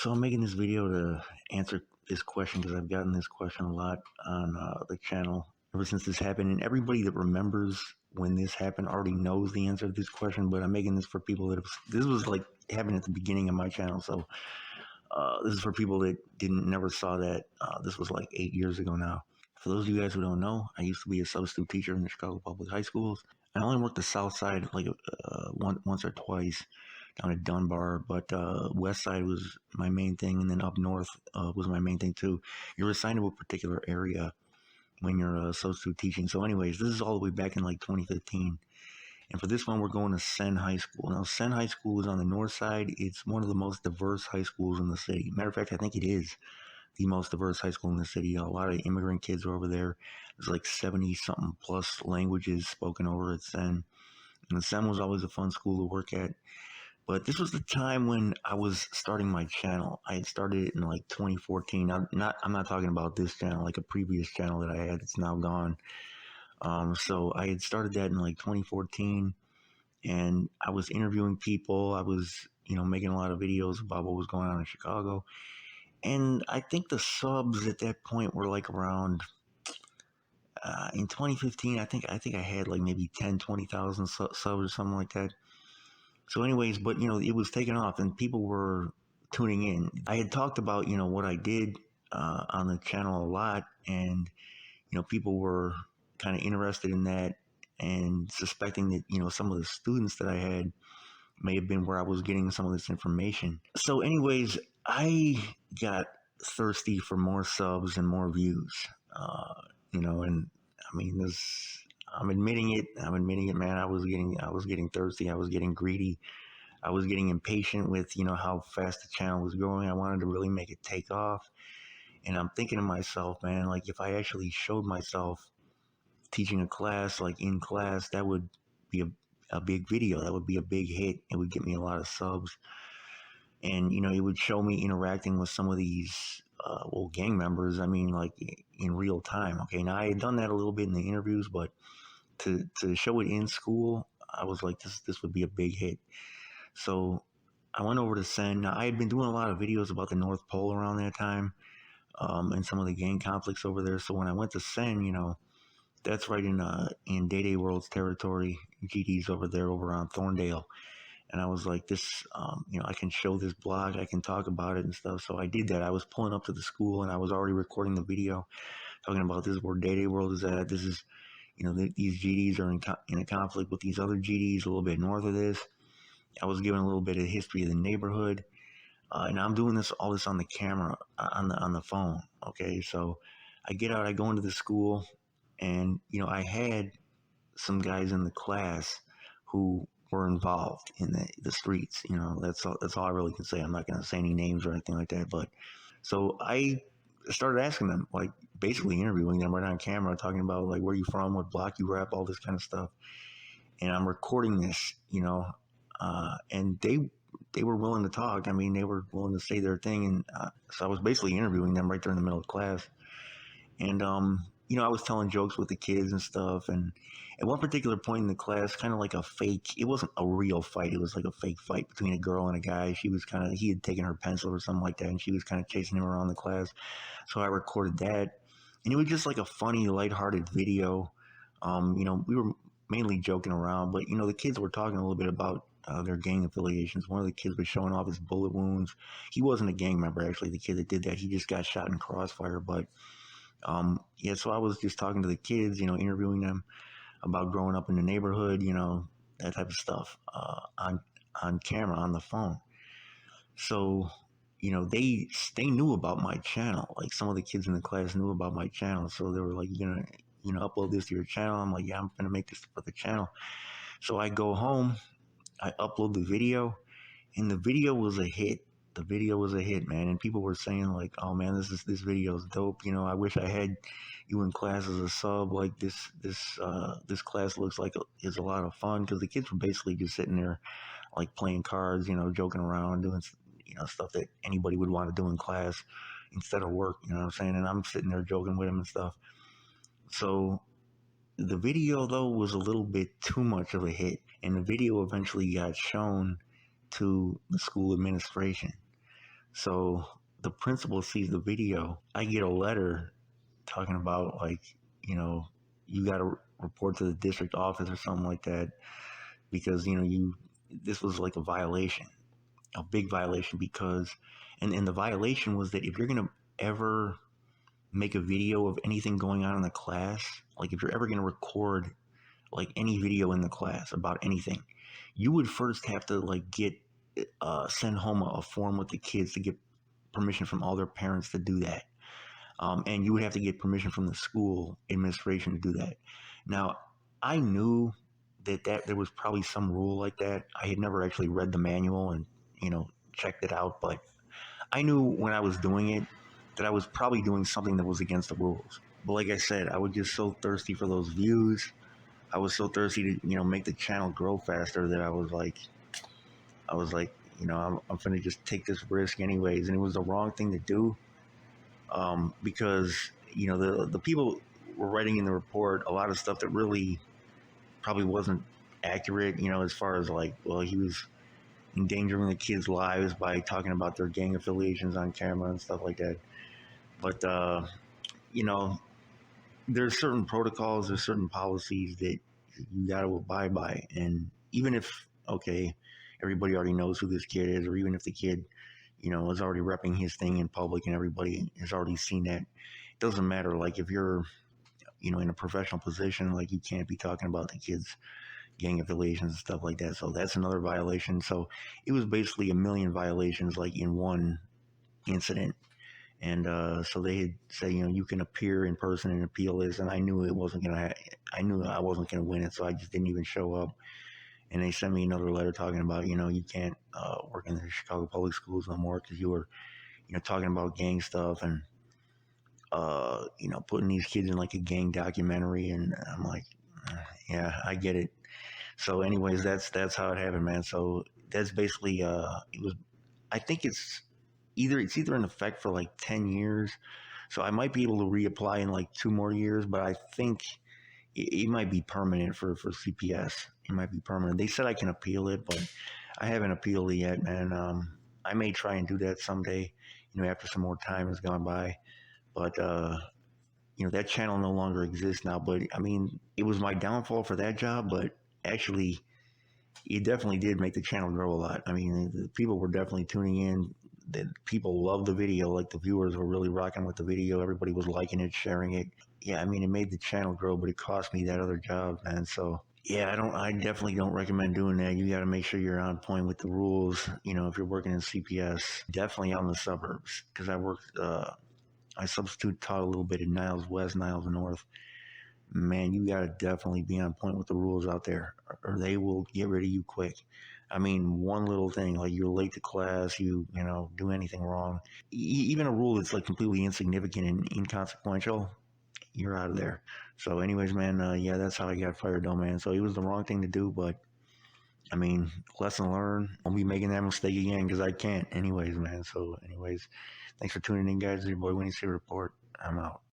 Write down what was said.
So I'm making this video to answer this question because I've gotten this question a lot on the channel ever since this happened. And everybody that remembers when this happened already knows the answer to this question. But I'm making this for people that this was like happened at the beginning of my channel. So this is for people that never saw that. This was like 8 years ago now. For those of you guys who don't know, I used to be a substitute teacher in the Chicago Public High Schools. I only worked the South Side like once or twice down at Dunbar, but West Side was my main thing, and then up north was my main thing too. You're assigned to a particular area when you're substitute teaching. So, anyways, this is all the way back in like 2015. And for this one, we're going to Senn High School. Now, Senn High School is on the north side. It's one of the most diverse high schools in the city. Matter of fact, I think it is the most diverse high school in the city. A lot of immigrant kids are over there. There's like 70 something plus languages spoken over at Senn. And Senn was always a fun school to work at. But this was the time when I was starting my channel. I had started it in like 2014. I'm not talking about this channel, like a previous channel that I had. It's now gone. So I had started that in like 2014, and I was interviewing people. I was, making a lot of videos about what was going on in Chicago. And I think the subs at that point were like around in 2015. I think I had like maybe 10, 20,000 subs or something like that. So, anyways, but it was taking off, and people were tuning in. I had talked about what I did on the channel a lot, and people were kind of interested in that and suspecting that some of the students that I had may have been where I was getting some of this information. So, anyways, I got thirsty for more subs and more views, and I mean this. I'm admitting it, man. I was getting thirsty. I was getting greedy. I was getting impatient with, how fast the channel was growing. I wanted to really make it take off. And I'm thinking to myself, man, like if I actually showed myself teaching a class, like in class, that would be a big video. That would be a big hit. It would get me a lot of subs. And, it would show me interacting with some of these, gang members. I mean, like in real time. Okay. Now I had done that a little bit in the interviews, but to show it in school, I was like, this would be a big hit. So I went over to Senn. Now, I had been doing a lot of videos about the North Pole around that time, and some of the gang conflicts over there. So when I went to Senn, that's right in Day Day World's territory. GD's over there, over on Thorndale. And I was like, I can show this blog, I can talk about it and stuff. So I did that. I was pulling up to the school, and I was already recording the video, talking about this is where Day Day World is at. This is, these GDs are in a conflict with these other GDs a little bit north of this. I was giving a little bit of history of the neighborhood, and I'm doing all this on the camera, on the phone. Okay, so I get out, I go into the school, and I had some guys in the class who were involved in the streets. That's all I really can say. I'm not going to say any names or anything like that. But so I started asking them, like basically interviewing them right on camera, talking about like where you from, what block you rep, all this kind of stuff. And I'm recording this, and they were willing to talk. I mean, they were willing to say their thing, and so I was basically interviewing them right there in the middle of class. And I was telling jokes with the kids and stuff. And at one particular point in the class, kind of like a fake. It wasn't a real fight. It was like a fake fight between a girl and a guy. He had taken her pencil or something like that, and she was kind of chasing him around the class. So I recorded that, and it was just like a funny, lighthearted video. We were mainly joking around, but the kids were talking a little bit about their gang affiliations. One of the kids was showing off his bullet wounds. He wasn't a gang member, actually. The kid that did that, he just got shot in crossfire. But so I was just talking to the kids, interviewing them about growing up in the neighborhood, that type of stuff, on camera, on the phone. So they knew about my channel. Like some of the kids in the class knew about my channel, so they were like, "You're gonna, upload this to your channel?" I'm like, "Yeah, I'm gonna make this for the channel." So I go home, I upload the video, and the video was a hit. The video was a hit, man, and people were saying like, "Oh man, this video is dope." I wish I had you in class as a sub. Like this class looks like it's a lot of fun, because the kids were basically just sitting there, like playing cards, joking around, doing stuff that anybody would want to do in class instead of work. You know what I'm saying? And I'm sitting there joking with them and stuff. So the video, though, was a little bit too much of a hit, and the video eventually got shown to the school administration. So the principal sees the video. I get a letter talking about, like, you know, you got to report to the district office or something like that, because, this was like a violation, a big violation, because, and the violation was that if you're going to ever make a video of anything going on in the class, like if you're ever going to record like any video in the class about anything, you would first have to like get send home a form with the kids to get permission from all their parents to do that. And you would have to get permission from the school administration to do that. Now, I knew that there was probably some rule like that. I had never actually read the manual and checked it out, but I knew when I was doing it that I was probably doing something that was against the rules. But like I said, I was just so thirsty for those views. I was so thirsty to make the channel grow faster that I was like, I'm gonna just take this risk anyways, and it was the wrong thing to do, because the people were writing in the report a lot of stuff that really probably wasn't accurate. As far as like, well, he was endangering the kids' lives by talking about their gang affiliations on camera and stuff like that. But you know, there's certain protocols, there's certain policies that you got to abide by, and even if, okay, everybody already knows who this kid is, or even if the kid is already repping his thing in public and everybody has already seen that, it doesn't matter. Like if you're in a professional position, like you can't be talking about the kids gang affiliations and stuff like that. So that's another violation. So it was basically a million violations like in one incident. And so they had said, you can appear in person and appeal this, and I knew I knew I wasn't gonna win it, so I just didn't even show up. And they sent me another letter talking about, you can't work in the Chicago public schools no more because you were, talking about gang stuff and, putting these kids in like a gang documentary. And I'm like, yeah, I get it. So, anyways, that's how it happened, man. So that's basically it was. I think it's either in effect for like 10 years. So I might be able to reapply in like 2 more years, but I think it might be permanent for CPS. It might be permanent. They said I can appeal it, but I haven't appealed it yet, man. I may try and do that someday, after some more time has gone by. But that channel no longer exists now. But I mean, it was my downfall for that job, but actually, it definitely did make the channel grow a lot. I mean, the people were definitely tuning in. The people loved the video. Like the viewers were really rocking with the video. Everybody was liking it, sharing it. Yeah, I mean, it made the channel grow, but it cost me that other job, man. So yeah, I definitely don't recommend doing that. You got to make sure you're on point with the rules. If you're working in CPS, definitely out in the suburbs, because I substitute taught a little bit in Niles West, Niles North. Man, you got to definitely be on point with the rules out there, or they will get rid of you quick. I mean, one little thing, like you're late to class, do anything wrong, even a rule that's like completely insignificant and inconsequential, you're out of there. So, anyways, man, yeah, that's how I got fired, though, man. So it was the wrong thing to do, but I mean, lesson learned. Won't be making that mistake again because I can't, anyways, man. So, anyways, thanks for tuning in, guys. Your boy Winnie C Report. I'm out.